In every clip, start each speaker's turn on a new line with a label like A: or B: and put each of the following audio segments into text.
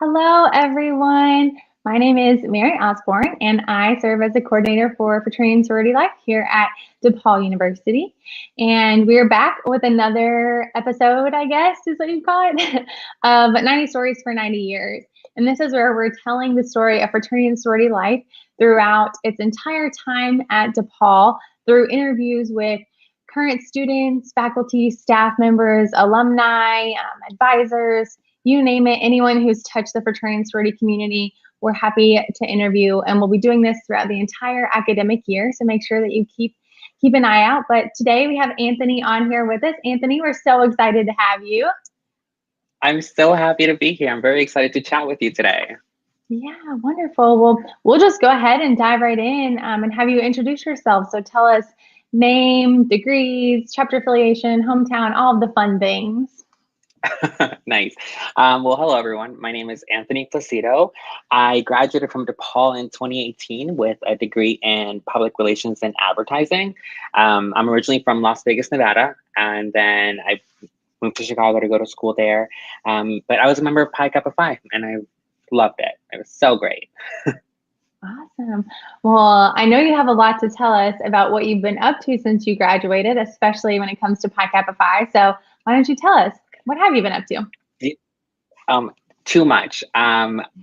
A: Hello, everyone. My name is Mary Osborne, and I serve as the coordinator for Fraternity and Sorority Life here at DePaul University. And we're back with another episode, I guess is what you call it, of 90 Stories for 90 Years. And this is where we're telling the story of fraternity and sorority life throughout its entire time at DePaul through interviews with current students, faculty, staff members, alumni, advisors, you name it, anyone who's touched the fraternity and sorority community, we're happy to interview. And we'll be doing this throughout the entire academic year. So make sure that you keep an eye out. But today we have Anthony on here with us. Anthony, we're so excited to have you.
B: I'm so happy to be here. I'm very excited to chat with you today.
A: Yeah, wonderful. Well, we'll just go ahead and dive right in and have you introduce yourself. So tell us name, degrees, chapter affiliation, hometown, all of the fun things.
B: Nice. Well, hello, everyone. My name is Anthony Placido. I graduated from DePaul in 2018 with a degree in public relations and advertising. I'm originally from Las Vegas, Nevada, and then I moved to Chicago to go to school there. But I was a member of Pi Kappa Phi, and I loved it. It was so great.
A: Awesome. Well, I know you have a lot to tell us about what you've been up to since you graduated, especially when it comes to Pi Kappa Phi. So why don't you tell us? What have you been up to?
B: Too much.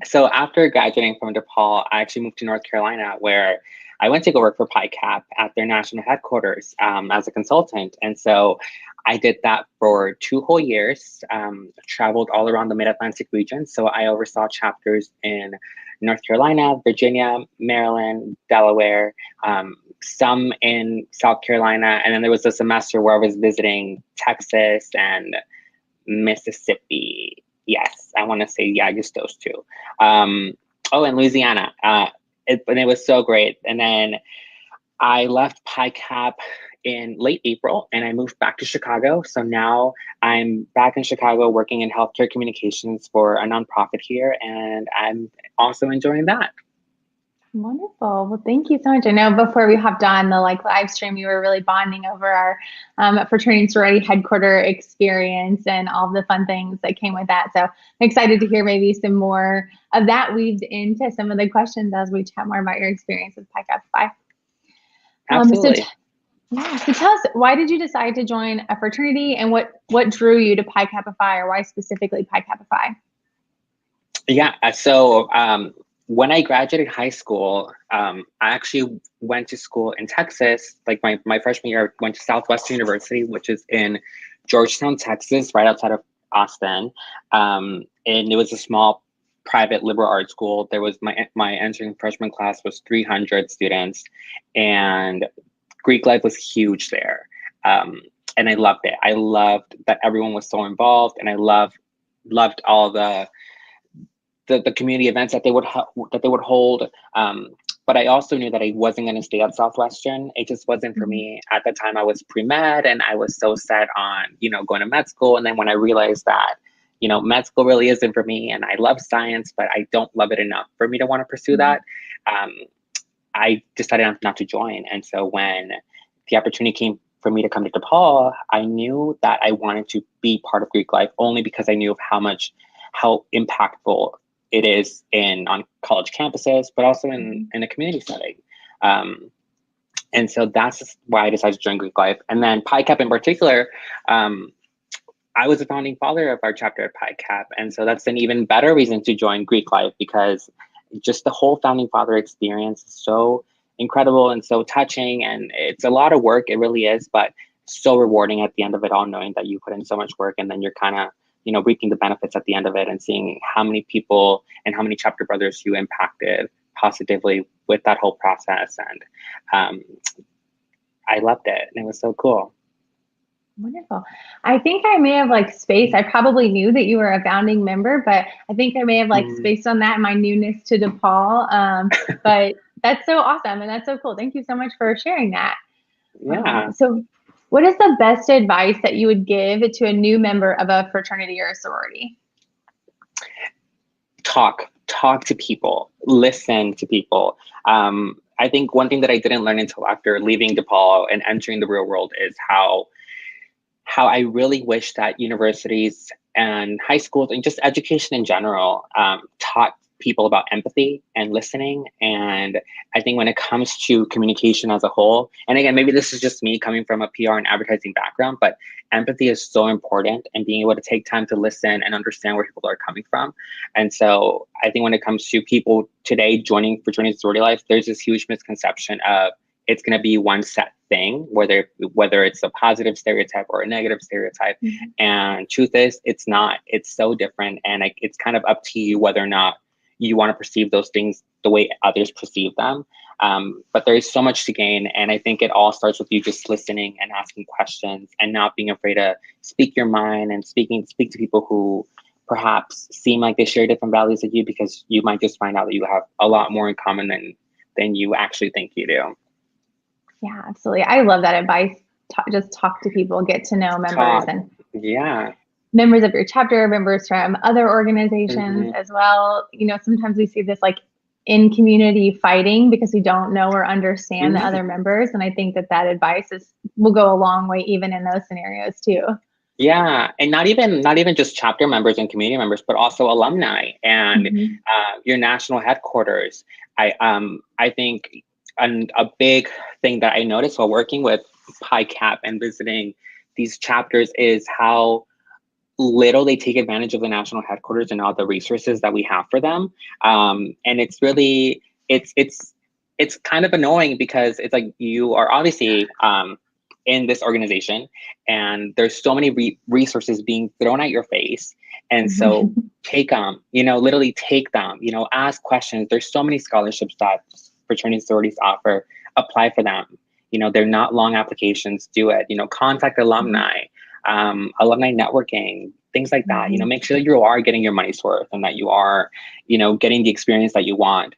B: So after graduating from DePaul, I actually moved to North Carolina, where I went to go work for Pi Cap at their national headquarters as a consultant. And so I did that for 2 whole years, traveled all around the Mid-Atlantic region. So I oversaw chapters in North Carolina, Virginia, Maryland, Delaware, some in South Carolina. And then there was a semester where I was visiting Texas and Mississippi. Yes, I want to say, yeah, just those two. And Louisiana. But it was so great. And then I left Pi Cap in late April and I moved back to Chicago. So now I'm back in Chicago working in healthcare communications for a nonprofit here. And I'm also enjoying that.
A: Wonderful. Well, thank you so much. I know before we hopped on the live stream, you were really bonding over our fraternity and sorority headquarter experience and all the fun things that came with that. So I'm excited to hear maybe some more of that weaved into some of the questions as we chat more about your experience with Pi Kappa Phi.
B: Absolutely.
A: So tell us, why did you decide to join a fraternity and what drew you to Pi Kappa Phi, or why specifically Pi Kappa Phi?
B: Yeah, so when I graduated high school, I actually went to school in Texas. Like my freshman year, I went to Southwestern University, which is in Georgetown, Texas, right outside of Austin. And it was a small private liberal arts school. There was my entering freshman class was 300 students, and Greek life was huge there. And I loved it. I loved that everyone was so involved, and I loved all the community events that they would hold. But I also knew that I wasn't going to stay at Southwestern. It just wasn't for me. At the time, I was pre-med, and I was so set on, going to med school. And then when I realized that, med school really isn't for me, and I love science, but I don't love it enough for me to want to pursue that, I decided not to join. And so when the opportunity came for me to come to DePaul, I knew that I wanted to be part of Greek life, only because I knew of how impactful it is on college campuses, but also in a community setting. And so that's why I decided to join Greek life. And then Pi Cap in particular, I was the founding father of our chapter at Pi Cap. And so that's an even better reason to join Greek life, because just the whole founding father experience is so incredible and so touching. And it's a lot of work, it really is, but so rewarding at the end of it all, knowing that you put in so much work, and then you're kind of reaping the benefits at the end of it, and seeing how many people and how many chapter brothers you impacted positively with that whole process. And I loved it, and it was so cool.
A: Wonderful. I think I may have spaced. I probably knew that you were a founding member, but I think I may have spaced on that in my newness to DePaul. But that's so awesome, and that's so cool. Thank you so much for sharing that.
B: Yeah.
A: So what is the best advice that you would give to a new member of a fraternity or a sorority?
B: Talk to people, listen to people. I think one thing that I didn't learn until after leaving DePaul and entering the real world is how I really wish that universities and high schools and just education in general taught people about empathy and listening. And I think when it comes to communication as a whole, and again, maybe this is just me coming from a PR and advertising background, but empathy is so important, and being able to take time to listen and understand where people are coming from. And so I think when it comes to people today joining fraternity and sorority life, there's this huge misconception of it's going to be one set thing, whether it's a positive stereotype or a negative stereotype.
A: Mm-hmm.
B: And truth is, it's not. It's so different, and it's kind of up to you whether or not you want to perceive those things the way others perceive them. But there is so much to gain, and I think it all starts with you just listening and asking questions, and not being afraid to speak your mind and speak to people who perhaps seem like they share different values as you, because you might just find out that you have a lot more in common than you actually think you do.
A: Yeah, absolutely. I love that advice. Just talk to people, get to know members, and members of your chapter, members from other organizations as well. You know, sometimes we see this like in community fighting because we don't know or understand the other members. And I think that advice will go a long way even in those scenarios too.
B: Yeah, and not even just chapter members and community members, but also alumni and your national headquarters. I think a big thing that I noticed while working with Pi Kappa and visiting these chapters is how little they take advantage of the national headquarters and all the resources that we have for them. And it's really, it's kind of annoying, because it's like you are obviously in this organization and there's so many resources being thrown at your face. And so take them, literally take them, ask questions. There's so many scholarships that fraternity sororities offer. Apply for them. They're not long applications. Do it. Contact alumni, alumni networking, things like that. Make sure that you are getting your money's worth, and that you are, getting the experience that you want.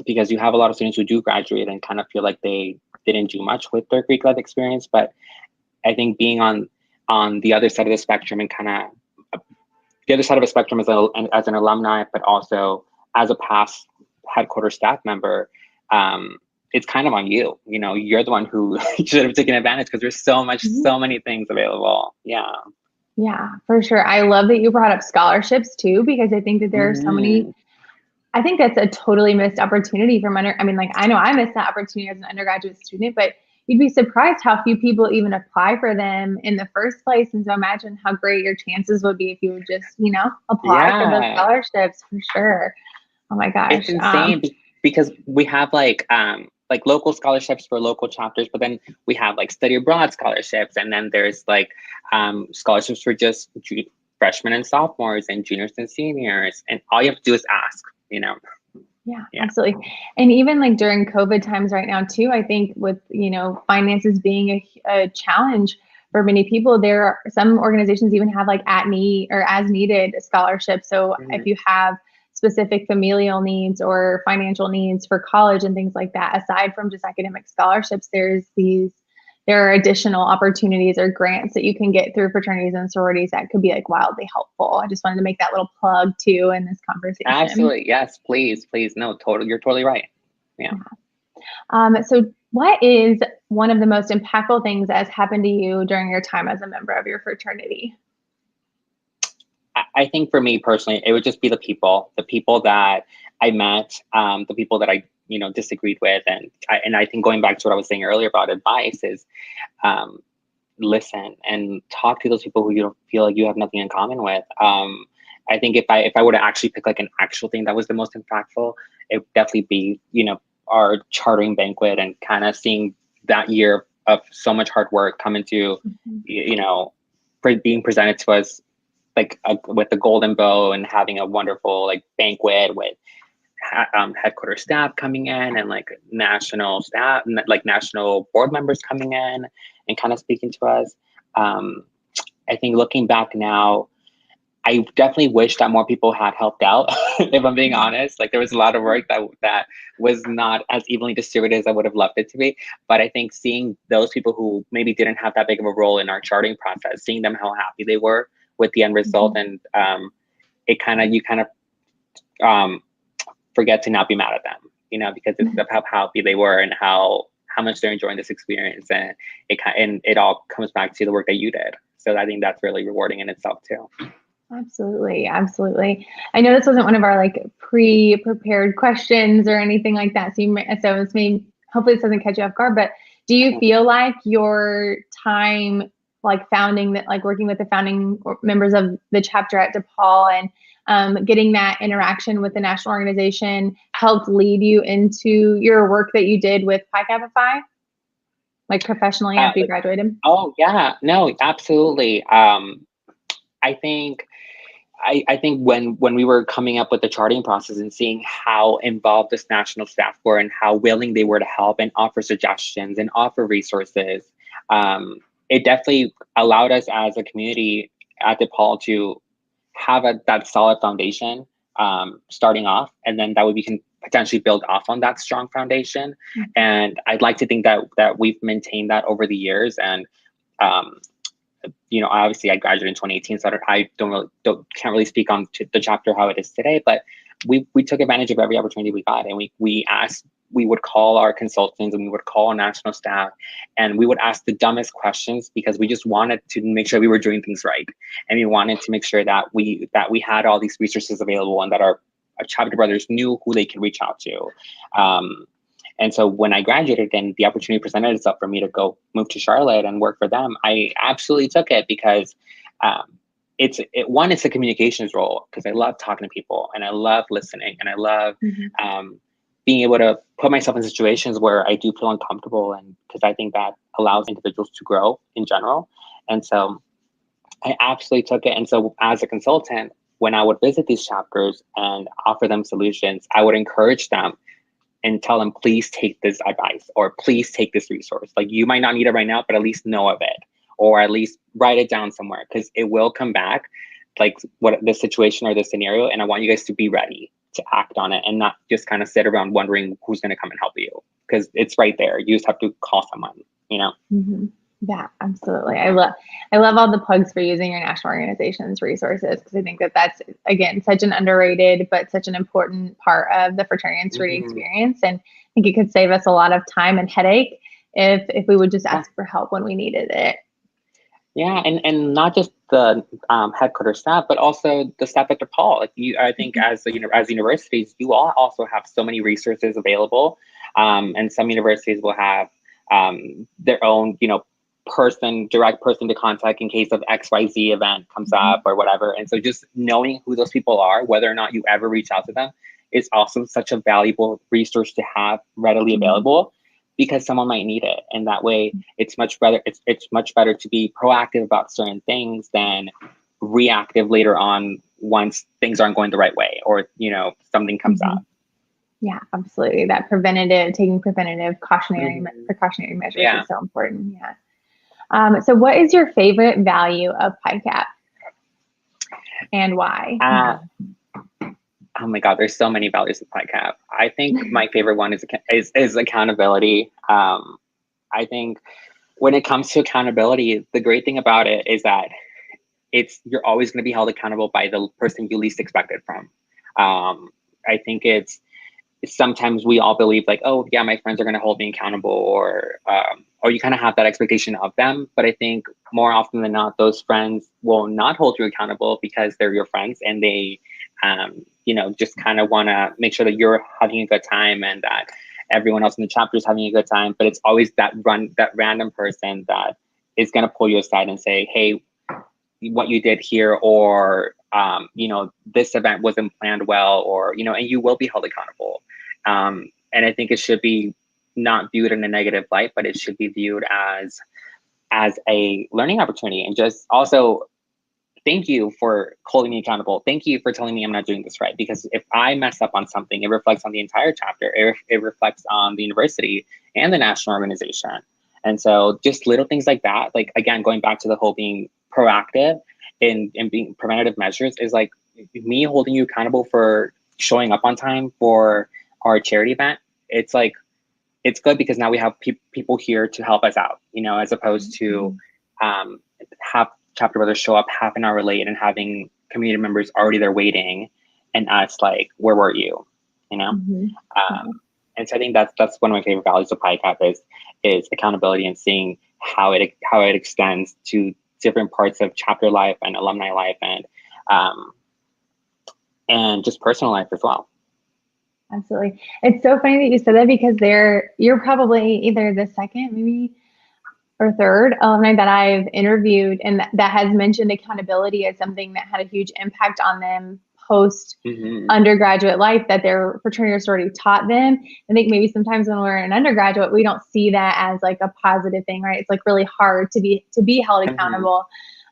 B: Because you have a lot of students who do graduate and kind of feel like they didn't do much with their Greek life experience. But I think being on the other side of the spectrum, and kind of the other side of the spectrum as an alumni, but also as a past headquarters staff member, it's kind of on you. You're the one who should have taken advantage, because there's so many things available.
A: Yeah, for sure. I love that you brought up scholarships too, because I think that there are so many. I think that's a totally missed opportunity from I know I missed that opportunity as an undergraduate student, but you'd be surprised how few people even apply for them in the first place. And so imagine how great your chances would be if you would just, apply for those scholarships, for sure. Oh my gosh.
B: It's insane because we have like local scholarships for local chapters, but then we have like study abroad scholarships. And then there's like scholarships for just freshmen and sophomores and juniors and seniors. And all you have to do is ask,
A: Yeah, absolutely. And even like during COVID times right now too, I think with, finances being a challenge for many people, there are some organizations even have like at need or as needed scholarships. So if you have specific familial needs or financial needs for college and things like that, aside from just academic scholarships, there are additional opportunities or grants that you can get through fraternities and sororities that could be like wildly helpful. I just wanted to make that little plug too in this conversation.
B: Absolutely. Yes, please. No, totally. You're totally right. Yeah.
A: So what is one of the most impactful things that has happened to you during your time as a member of your fraternity?
B: I think for me personally, it would just be the people that I met, the people that I, disagreed with. And I think going back to what I was saying earlier about advice is listen and talk to those people who you don't feel like you have nothing in common with. I think if I were to actually pick like an actual thing that was the most impactful, it would definitely be, our chartering banquet, and kind of seeing that year of so much hard work come into, being presented to us like with the golden bow, and having a wonderful like banquet with headquarters staff coming in, and like national staff, like national board members coming in and kind of speaking to us. I think looking back now, I definitely wish that more people had helped out. If I'm being honest, like there was a lot of work that was not as evenly distributed as I would have loved it to be. But I think seeing those people who maybe didn't have that big of a role in our charting process, seeing them how happy they were with the end result, and you kind of forget to not be mad at them, because it's about how happy they were and how how much they're enjoying this experience, and it all comes back to the work that you did. So I think that's really rewarding in itself too.
A: Absolutely. Absolutely. I know this wasn't one of our like pre-prepared questions or anything like that. So it's maybe, hopefully this doesn't catch you off guard, but do you feel like your time like founding that, like working with the founding members of the chapter at DePaul and getting that interaction with the national organization helped lead you into your work that you did with Pi Kappa Phi, like professionally after you graduated?
B: Oh yeah, no, absolutely. I think when we were coming up with the charting process and seeing how involved this national staff were and how willing they were to help and offer suggestions and offer resources, it definitely allowed us as a community at DePaul to have that solid foundation starting off, and then that way we can potentially build off on that strong foundation. Mm-hmm. And I'd like to think that we've maintained that over the years. And obviously I graduated in 2018, so I can't really speak on the chapter how it is today, but we took advantage of every opportunity we got, and we would call our consultants and we would call national staff, and we would ask the dumbest questions because we just wanted to make sure we were doing things right, and we wanted to make sure that we had all these resources available and that our chapter brothers knew who they could reach out to. And so when I graduated and the opportunity presented itself for me to go move to Charlotte and work for them, I absolutely took it because it's a communications role, because I love talking to people and I love listening and I love being able to put myself in situations where I do feel uncomfortable, and because I think that allows individuals to grow in general. And so I absolutely took it. And so as a consultant, when I would visit these chapters and offer them solutions, I would encourage them and tell them, please take this advice or please take this resource. Like, you might not need it right now, but at least know of it, or at least write it down somewhere, because it will come back, like what the situation or the scenario. And I want you guys to be ready to act on it and not just kind of sit around wondering who's going to come and help you, because it's right there. You just have to call someone,
A: Mm-hmm. Yeah, absolutely. I love all the plugs for using your national organization's resources, because I think that's, again, such an underrated but such an important part of the fraternity and sorority experience. And I think it could save us a lot of time and headache if we would just ask for help when we needed it.
B: Yeah, and not just the headquarters staff, but also the staff at DePaul. Like I think as universities, you all also have so many resources available, and some universities will have their own, direct person to contact in case of XYZ event comes up or whatever. And so just knowing who those people are, whether or not you ever reach out to them, is also such a valuable resource to have readily available, because someone might need it. And that way it's much better. It's much better to be proactive about certain things than reactive later on once things aren't going the right way, or, something comes up.
A: Yeah, absolutely. That taking preventative precautionary measures is so important. Yeah. So what is your favorite value of Pi Cap and why?
B: Oh my God, there's so many values of Pi Cap. I think my favorite one is accountability. I think when it comes to accountability, the great thing about it is that you're always going to be held accountable by the person you least expect it from. I think sometimes we all believe like, oh yeah, my friends are going to hold me accountable, or you kind of have that expectation of them. But I think more often than not, those friends will not hold you accountable because they're your friends, and they, just kind of want to make sure that you're having a good time and that everyone else in the chapter is having a good time. But it's always that random person that is going to pull you aside and say, hey, what you did here, or this event wasn't planned well, or and you will be held accountable. And I think it should be not viewed in a negative light, but it should be viewed as a learning opportunity. And just also, thank you for holding me accountable. Thank you for telling me I'm not doing this right, because if I mess up on something, it reflects on the entire chapter. It reflects on the university and the national organization. And so just little things like that, like, again, going back to the whole being proactive and being preventative measures, is like me holding you accountable for showing up on time for our charity event. It's like, it's good because now we have people here to help us out, as opposed to have chapter brothers show up half an hour late and having community members already there waiting and us like, where were you? And so I think that's one of my favorite values of Pi Kappa is accountability and seeing how it extends to different parts of chapter life and alumni life and just personal life as well.
A: Absolutely. It's so funny that you said that because you're probably either the second, maybe, or third alumni that I've interviewed and that has mentioned accountability as something that had a huge impact on them post undergraduate life, that their fraternity or sorority taught them. I think maybe sometimes when we're an undergraduate, we don't see that as like a positive thing, right? It's like really hard to be held accountable.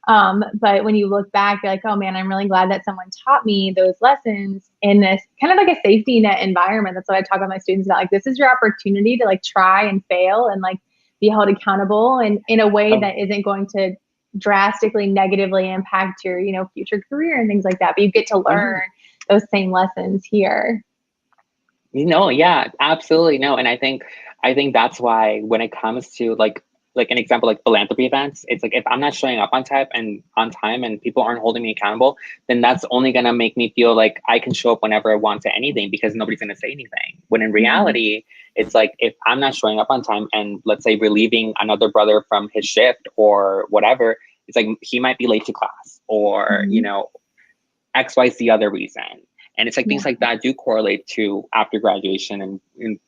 A: But when you look back, you're like, oh man, I'm really glad that someone taught me those lessons in this kind of like a safety net environment. That's what I talk with my students about. Like, this is your opportunity to like try and fail and like be held accountable and in a way that isn't going to drastically negatively impact your, future career and things like that. But you get to learn those same lessons here.
B: Yeah, absolutely. No. And I think that's why when it comes to like an example, like philanthropy events, it's like, if I'm not showing up on time and people aren't holding me accountable, then that's only going to make me feel like I can show up whenever I want to anything because nobody's going to say anything. When in reality, it's like, if I'm not showing up on time and let's say relieving another brother from his shift or whatever, it's like he might be late to class or, XYZ other reason. And it's like things like that do correlate to after graduation and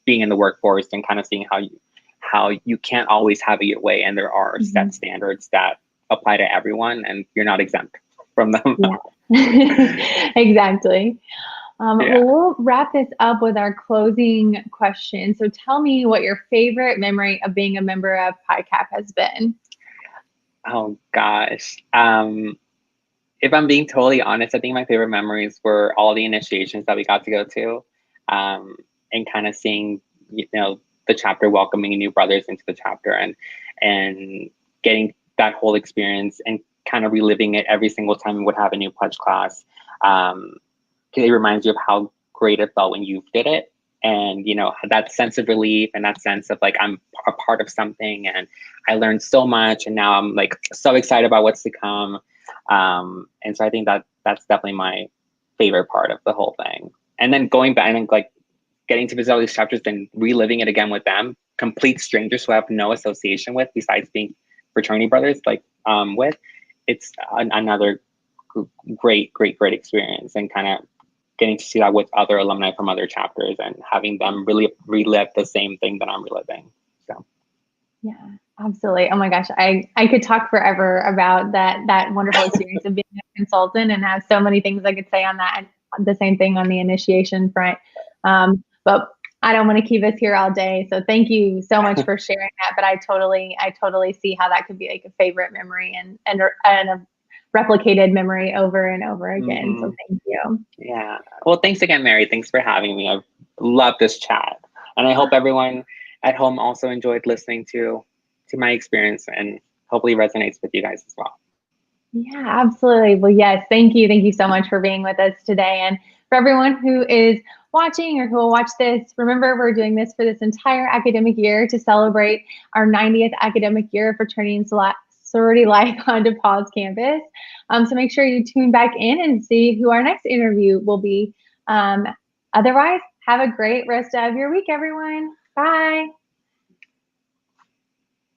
B: being in the workforce and kind of seeing how you can't always have it your way. And there are set standards that apply to everyone and you're not exempt from them.
A: Yeah. Exactly. Well, we'll wrap this up with our closing question. So tell me what your favorite memory of being a member of Pi Kappa has been.
B: Oh gosh. If I'm being totally honest, I think my favorite memories were all the initiations that we got to go to, and kind of seeing, the chapter welcoming new brothers into the chapter and getting that whole experience and kind of reliving it every single time we would have a new pledge class. It reminds you of how great it felt when you did it. And, that sense of relief and that sense of like, I'm a part of something and I learned so much and now I'm like so excited about what's to come. And so I think that's definitely my favorite part of the whole thing. And then going back and like getting to visit all these chapters, then reliving it again with them, complete strangers who I have no association with besides being fraternity brothers, like with, it's another great experience and kind of getting to see that with other alumni from other chapters and having them really relive the same thing that I'm reliving. So.
A: Yeah, absolutely. Oh my gosh, I could talk forever about that wonderful experience of being a consultant and have so many things I could say on that. And the same thing on the initiation front. But I don't want to keep us here all day. So thank you so much for sharing that. But I totally see how that could be like a favorite memory and a replicated memory over and over again. So thank you.
B: Yeah. Well, thanks again, Mary. Thanks for having me. I've loved this chat. And I hope everyone at home also enjoyed listening to my experience and hopefully resonates with you guys as well.
A: Yeah, absolutely. Well, yes, thank you. Thank you so much for being with us today. And for everyone who is watching or who will watch this, remember we're doing this for this entire academic year to celebrate our 90th academic year of Fraternity and Sorority Life on DePaul's campus. So make sure you tune back in and see who our next interview will be. Otherwise, have a great rest of your week, everyone. Bye.